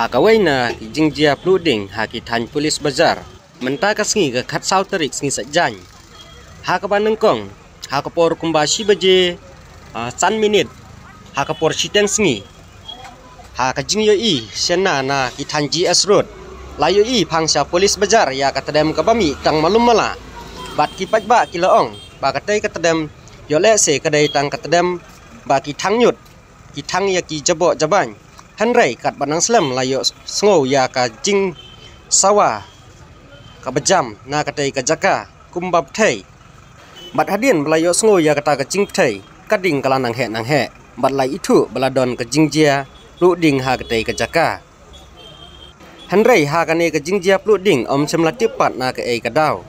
Kawaina jingjia pluding tan polis bazar. Mentah sengi ke kat sau terik sengi sajan. Kabanengkong. Kapor kumbashi baje san minit. Kapor siteng sengi. Kajingyo i sena na tan GS road. Layu i pangsa polis bazar ya katadem kabami tang malum mala. Bat kipat ba kilaong. Ba katai katadem yole se kadai tang katadem ba kitang nyut. Kitang ya ki jabo jaban. Henry kat Banang Slam layo sengo ya ka jing sawa ka bejam na katai ka jaka kumbab thai bat hadin layo sengo ya kata ka jing thai kading kala nang he bat lai itu baladon ka jingjia pluding ha katai ka jaka Henry ha ka ne ka jingjia pluding om semla tipat na ka ei ka daw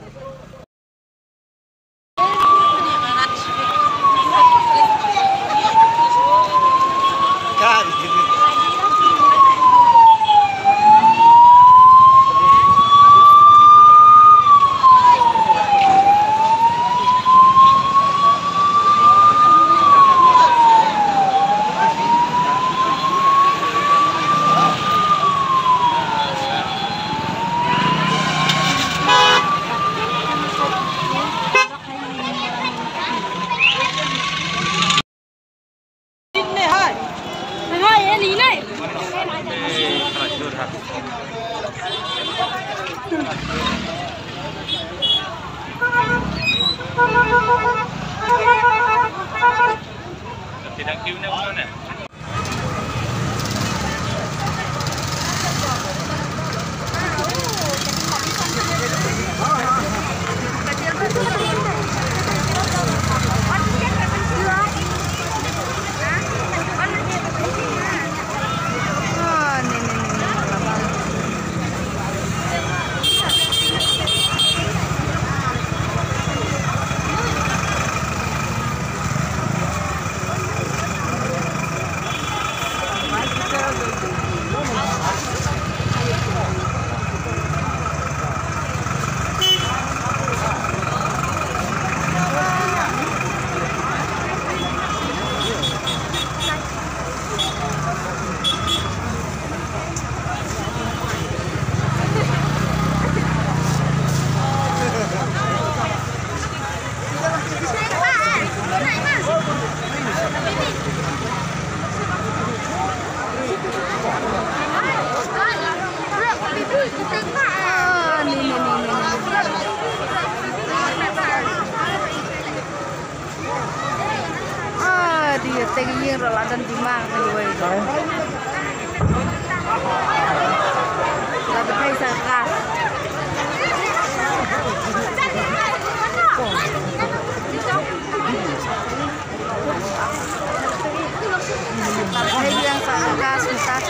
Tidak kiunya mana? Dia tinggi roladan dimang nih, Lalu saya sekas. Lalu yang sekas susah.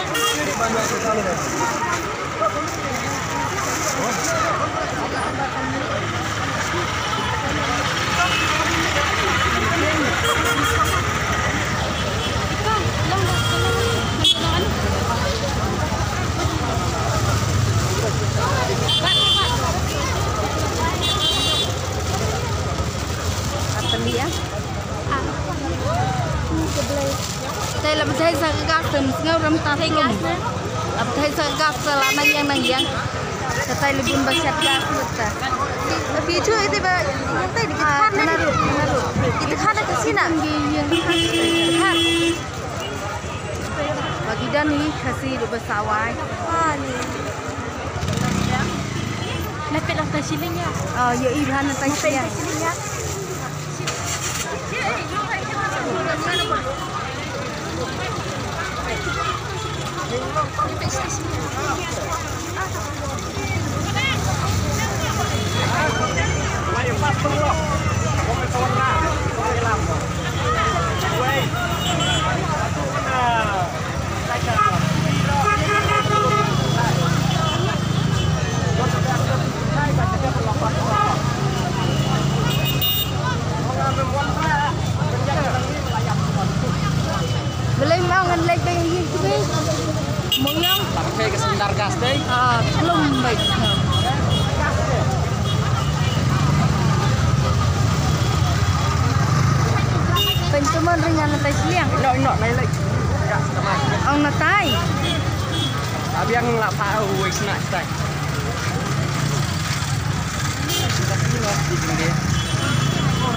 Đây là một thế giới gas từ ngâu râm ta thấy gas nữa là một thế giới gas là nang yang cái lebih banyak gas betul tapi itu ba nanti di kan itu kan ke sini kan bagi dan ni kasih lu bersawai ni lepet lah tasilinnya oh ya iban tasilinnya Boleh mau ngan lek bayi gitu be. Mau yang pakai ke sendar gas deh. Belum baik. Pencuman ringan lantai siang. Nok lai lai. Ông là tai. Abiang lah tahu wis nak tak.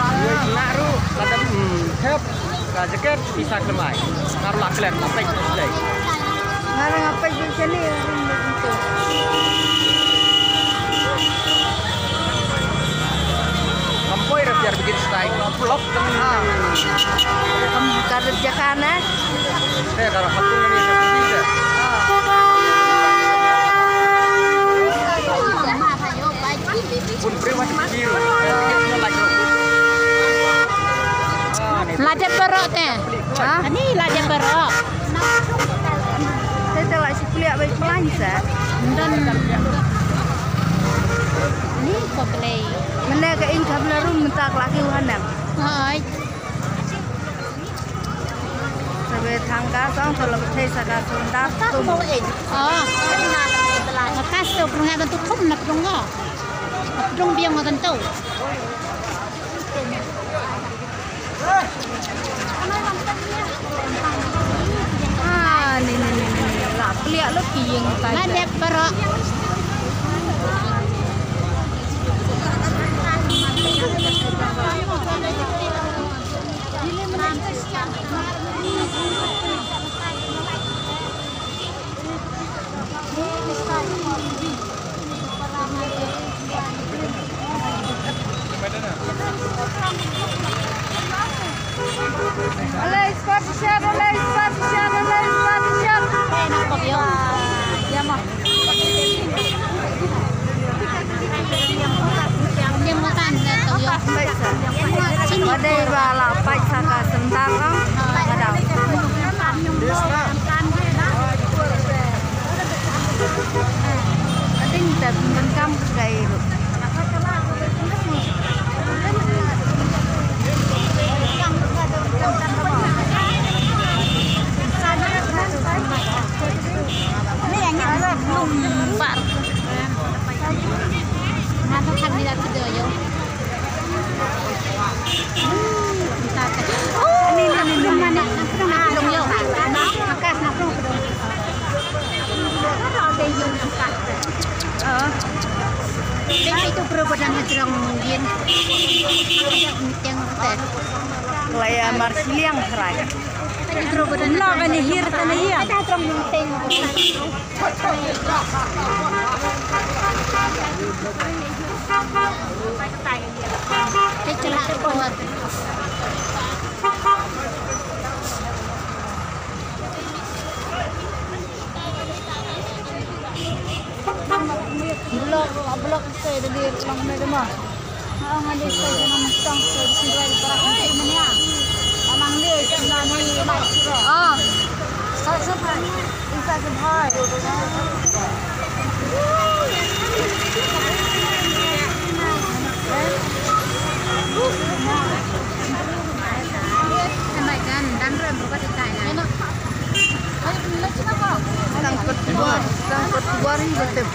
Wis nak ru kadam thep ka jaket bisa kelemai. Karo lak klem tak tek lei. Ngarang apa je sini itu. Kampoi biar bikin style vlog dengan Kamu kerja kana? saya kalau patung ini bisa. Pun privat biru. Lada perok teh. Hah? Ini lada perok. Saya telah si kuliah baik pelanja. Dan ini kok play. Mana ke ingkap larum mentak laki wahanam. Hai. Sampai tangga song kalau betul saja sundak tum. Oh. Lepas tu perungan tentu kum nak perungan. Perung biang ngoten tu. Ni lah kuliah lebih yang tadi. Lada perok. Alay spasial. Enak kok yo. Ya mah. Dia makan tu yo. Wadai bala pai saka sentang ang kadang. Ading tak menkam kai ru. Ini yang ada belum bar. Ngata kandidat tu yo. Ini mana? Belum yo. Makas nak belum. Ada yang angkat. Ini itu perubahan hajrong mungkin. Yang ter. Laya marsiliang seraya. Ini perubahan. Nak ni hir tanah ya. Ada hajrong mungkin. Saya celak kuat. Blok saya dari lang na mah. Ang ali sa mga mustang sa sila para kung manya. Amang li na ni ba. Sa pa. Isa sa bhai. Sampai kan dan rem buka di sana. Sangkut buar ri betul.